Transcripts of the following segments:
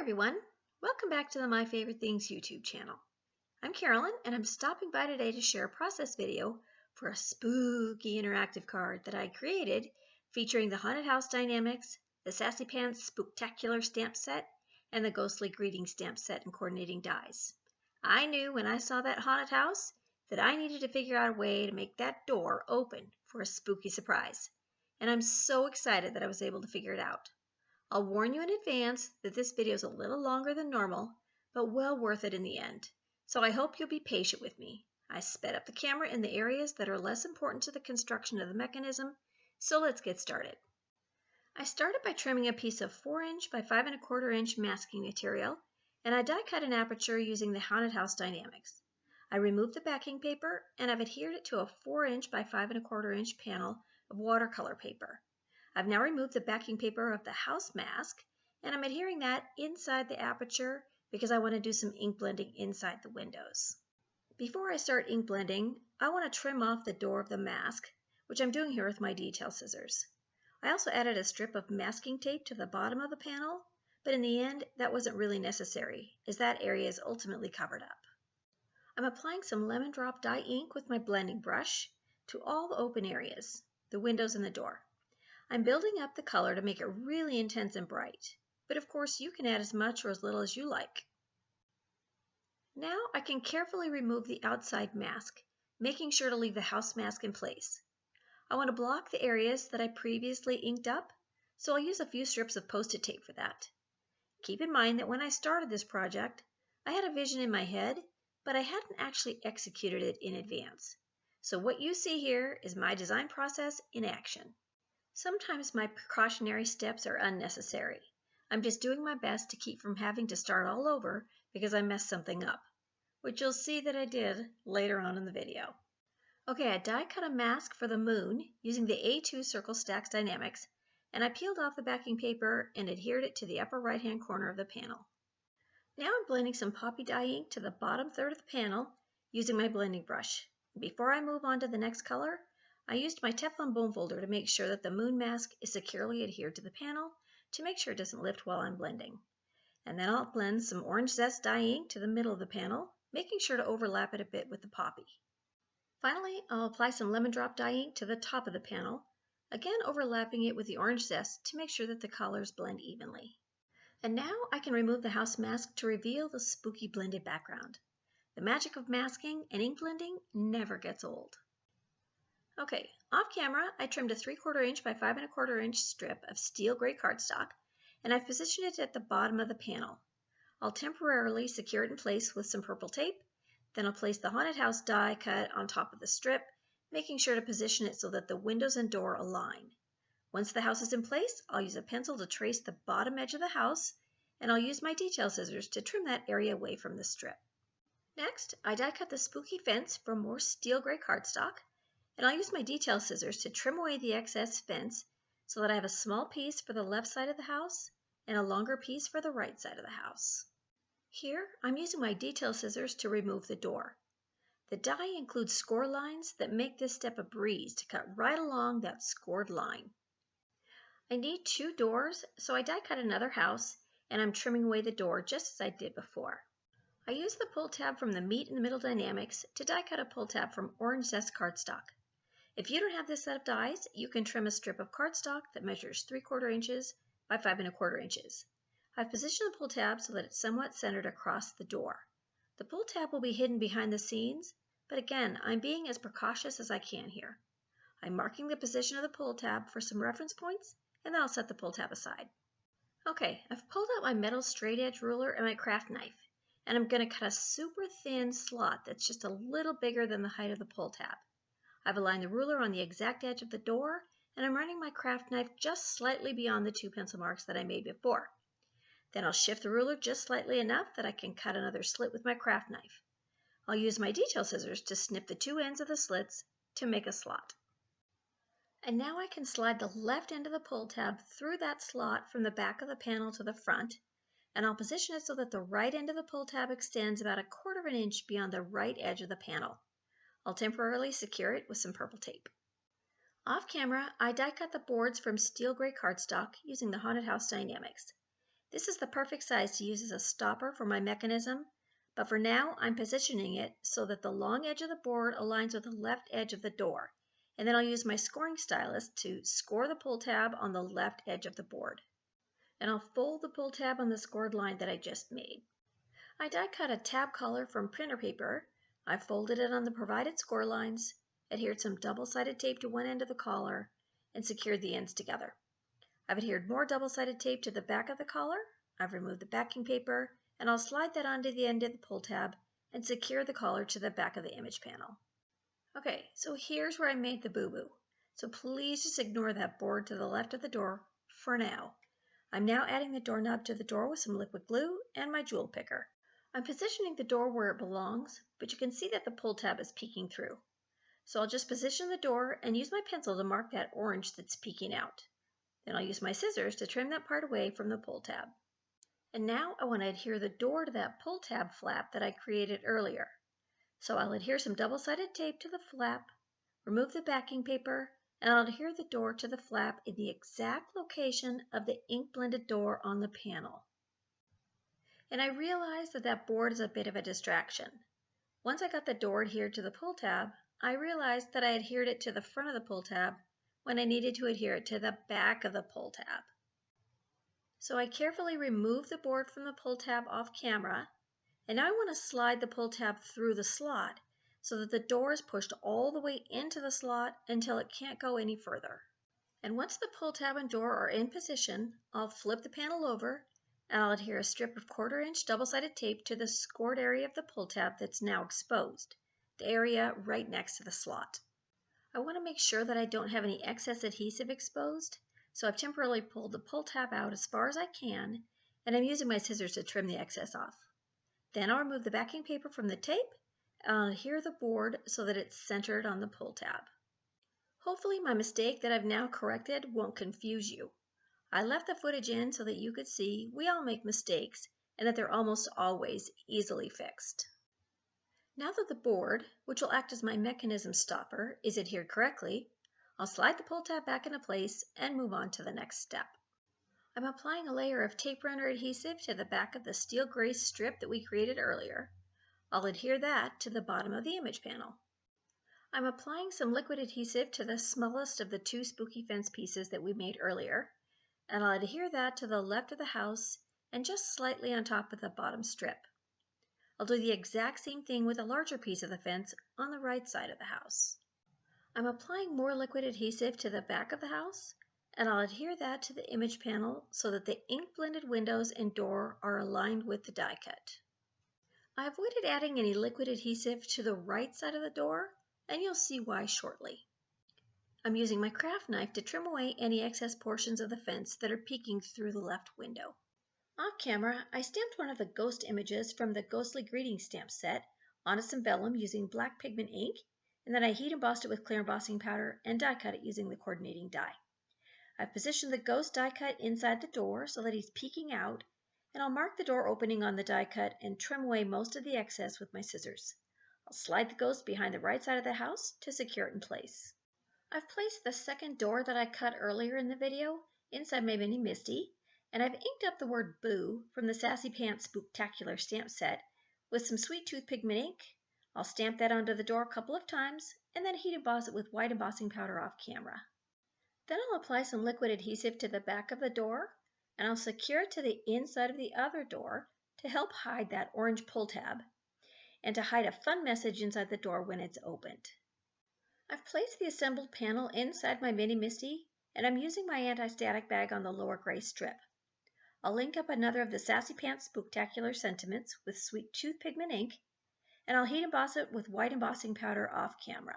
everyone, welcome back to the My Favorite Things YouTube channel. I'm Karolyn and I'm stopping by today to share a process video for a spooky interactive card that I created featuring the Haunted House Die-namics, the Sassy Spooktacular stamp set, and the Ghostly Greeting stamp set and coordinating dies. I knew when I saw that haunted house that I needed to figure out a way to make that door open for a spooky surprise, and I'm so excited that I was able to figure it out. I'll warn you in advance that this video is a little longer than normal, but well worth it in the end. So I hope you'll be patient with me. I sped up the camera in the areas that are less important to the construction of the mechanism, so let's get started. I started by trimming a piece of 4" by 5 1/4" masking material, and I die cut an aperture using the Haunted House Die-namics. I removed the backing paper, and I've adhered it to a 4" by 5 1/4" panel of watercolor paper. I've now removed the backing paper of the house mask, and I'm adhering that inside the aperture because I want to do some ink blending inside the windows. Before I start ink blending, I want to trim off the door of the mask, which I'm doing here with my detail scissors. I also added a strip of masking tape to the bottom of the panel, but in the end, that wasn't really necessary, as that area is ultimately covered up. I'm applying some lemon drop dye ink with my blending brush to all the open areas, the windows and the door. I'm building up the color to make it really intense and bright, but of course you can add as much or as little as you like. Now I can carefully remove the outside mask, making sure to leave the house mask in place. I want to block the areas that I previously inked up, so I'll use a few strips of Post-it tape for that. Keep in mind that when I started this project, I had a vision in my head, but I hadn't actually executed it in advance. So what you see here is my design process in action. Sometimes my precautionary steps are unnecessary. I'm just doing my best to keep from having to start all over because I messed something up, which you'll see that I did later on in the video. Okay, I die cut a mask for the moon using the A2 Circle STAX Dynamics, and I peeled off the backing paper and adhered it to the upper right-hand corner of the panel. Now I'm blending some poppy dye ink to the bottom third of the panel using my blending brush. Before I move on to the next color, I used my Teflon bone folder to make sure that the moon mask is securely adhered to the panel to make sure it doesn't lift while I'm blending. And then I'll blend some orange Zest dye ink to the middle of the panel, making sure to overlap it a bit with the poppy. Finally, I'll apply some lemon drop dye ink to the top of the panel, again overlapping it with the orange Zest to make sure that the colors blend evenly. And now I can remove the house mask to reveal the spooky blended background. The magic of masking and ink blending never gets old. Okay, off camera, I trimmed a 3/4" by 5 1/4" strip of steel gray cardstock, and I've positioned it at the bottom of the panel. I'll temporarily secure it in place with some purple tape, then I'll place the Haunted House die cut on top of the strip, making sure to position it so that the windows and door align. Once the house is in place, I'll use a pencil to trace the bottom edge of the house, and I'll use my detail scissors to trim that area away from the strip. Next, I die cut the spooky fence from more steel gray cardstock, and I'll use my detail scissors to trim away the excess fence so that I have a small piece for the left side of the house and a longer piece for the right side of the house. Here, I'm using my detail scissors to remove the door. The die includes score lines that make this step a breeze to cut right along that scored line. I need 2 doors, so I die cut another house, and I'm trimming away the door just as I did before. I used the pull tab from the Meet in the Middle Dynamics to die cut a pull tab from orange Zest cardstock. If you don't have this set of dies, you can trim a strip of cardstock that measures 3/4" by 5 1/4". I've positioned the pull tab so that it's somewhat centered across the door. The pull tab will be hidden behind the scenes, but again, I'm being as precautious as I can here. I'm marking the position of the pull tab for some reference points, and then I'll set the pull tab aside. Okay, I've pulled out my metal straight edge ruler and my craft knife, and I'm going to cut a super thin slot that's just a little bigger than the height of the pull tab. I've aligned the ruler on the exact edge of the door, and I'm running my craft knife just slightly beyond the 2 pencil marks that I made before. Then I'll shift the ruler just slightly enough that I can cut another slit with my craft knife. I'll use my detail scissors to snip the 2 ends of the slits to make a slot. And now I can slide the left end of the pull tab through that slot from the back of the panel to the front, and I'll position it so that the right end of the pull tab extends about 1/4 inch beyond the right edge of the panel. I'll temporarily secure it with some purple tape. Off camera, I die cut the boards from steel gray cardstock using the Haunted House Die-namics. This is the perfect size to use as a stopper for my mechanism, but for now I'm positioning it so that the long edge of the board aligns with the left edge of the door, and then I'll use my scoring stylus to score the pull tab on the left edge of the board. And I'll fold the pull tab on the scored line that I just made. I die cut a tab collar from printer paper. I folded it on the provided score lines, adhered some double-sided tape to one end of the collar, and secured the ends together. I've adhered more double-sided tape to the back of the collar. I've removed the backing paper, and I'll slide that onto the end of the pull tab and secure the collar to the back of the image panel. Okay, so here's where I made the boo-boo. So please just ignore that board to the left of the door for now. I'm now adding the doorknob to the door with some liquid glue and my jewel picker. I'm positioning the door where it belongs, but you can see that the pull tab is peeking through. So I'll just position the door and use my pencil to mark that orange that's peeking out. Then I'll use my scissors to trim that part away from the pull tab. And now I want to adhere the door to that pull tab flap that I created earlier. So I'll adhere some double-sided tape to the flap, remove the backing paper, and I'll adhere the door to the flap in the exact location of the ink-blended door on the panel. And I realized that that board is a bit of a distraction. Once I got the door adhered to the pull tab, I realized that I adhered it to the front of the pull tab when I needed to adhere it to the back of the pull tab. So I carefully removed the board from the pull tab off camera, and now I want to slide the pull tab through the slot so that the door is pushed all the way into the slot until it can't go any further. And once the pull tab and door are in position, I'll flip the panel over and I'll adhere a strip of 1/4-inch double-sided tape to the scored area of the pull tab that's now exposed, the area right next to the slot. I want to make sure that I don't have any excess adhesive exposed, so I've temporarily pulled the pull tab out as far as I can, and I'm using my scissors to trim the excess off. Then I'll remove the backing paper from the tape, and I'll adhere the board so that it's centered on the pull tab. Hopefully my mistake that I've now corrected won't confuse you. I left the footage in so that you could see we all make mistakes and that they're almost always easily fixed. Now that the board, which will act as my mechanism stopper, is adhered correctly, I'll slide the pull tab back into place and move on to the next step. I'm applying a layer of tape runner adhesive to the back of the steel gray strip that we created earlier. I'll adhere that to the bottom of the image panel. I'm applying some liquid adhesive to the smallest of the 2 spooky fence pieces that we made earlier, and I'll adhere that to the left of the house and just slightly on top of the bottom strip. I'll do the exact same thing with a larger piece of the fence on the right side of the house. I'm applying more liquid adhesive to the back of the house, and I'll adhere that to the image panel so that the ink-blended windows and door are aligned with the die cut. I avoided adding any liquid adhesive to the right side of the door, and you'll see why shortly. I'm using my craft knife to trim away any excess portions of the fence that are peeking through the left window. Off camera, I stamped one of the ghost images from the Ghostly Greetings stamp set onto some vellum using black pigment ink, and then I heat embossed it with clear embossing powder and die cut it using the coordinating die. I've positioned the ghost die cut inside the door so that he's peeking out, and I'll mark the door opening on the die cut and trim away most of the excess with my scissors. I'll slide the ghost behind the right side of the house to secure it in place. I've placed the second door that I cut earlier in the video inside my mini Misty, and I've inked up the word Boo from the Sassy Pants Spooktacular stamp set with some Sweet Tooth pigment ink. I'll stamp that onto the door a couple of times and then heat emboss it with white embossing powder off camera. Then I'll apply some liquid adhesive to the back of the door and I'll secure it to the inside of the other door to help hide that orange pull tab and to hide a fun message inside the door when it's opened. I've placed the assembled panel inside my mini Misty and I'm using my anti-static bag on the lower gray strip. I'll link up another of the Sassy Pants Spooktacular sentiments with Sweet Tooth pigment ink, and I'll heat emboss it with white embossing powder off camera.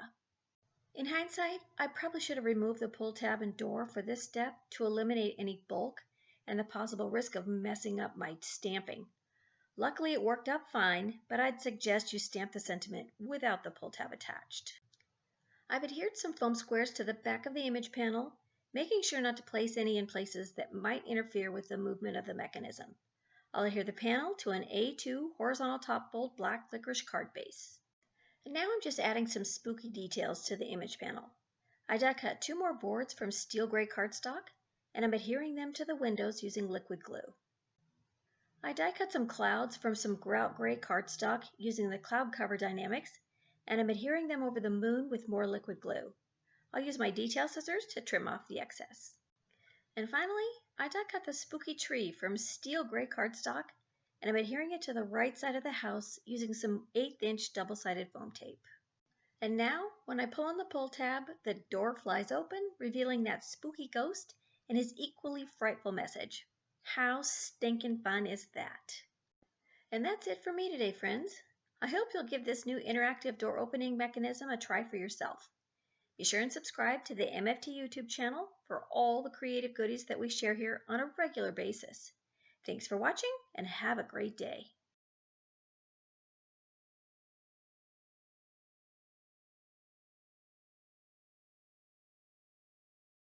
In hindsight, I probably should have removed the pull tab and door for this step to eliminate any bulk and the possible risk of messing up my stamping. Luckily it worked out fine, but I'd suggest you stamp the sentiment without the pull tab attached. I've adhered some foam squares to the back of the image panel, making sure not to place any in places that might interfere with the movement of the mechanism. I'll adhere the panel to an A2 horizontal top bold black licorice card base. And now I'm just adding some spooky details to the image panel. I die cut 2 more boards from steel gray cardstock, and I'm adhering them to the windows using liquid glue. I die cut some clouds from some Grout gray cardstock using the cloud cover dynamics, and I'm adhering them over the moon with more liquid glue. I'll use my detail scissors to trim off the excess. And finally, I die cut the spooky tree from steel gray cardstock, and I'm adhering it to the right side of the house using some 1/8" double-sided foam tape. And now, when I pull on the pull tab, the door flies open, revealing that spooky ghost and his equally frightful message. How stinking fun is that? And that's it for me today, friends. I hope you'll give this new interactive door opening mechanism a try for yourself. Be sure and subscribe to the MFT YouTube channel for all the creative goodies that we share here on a regular basis. Thanks for watching and have a great day.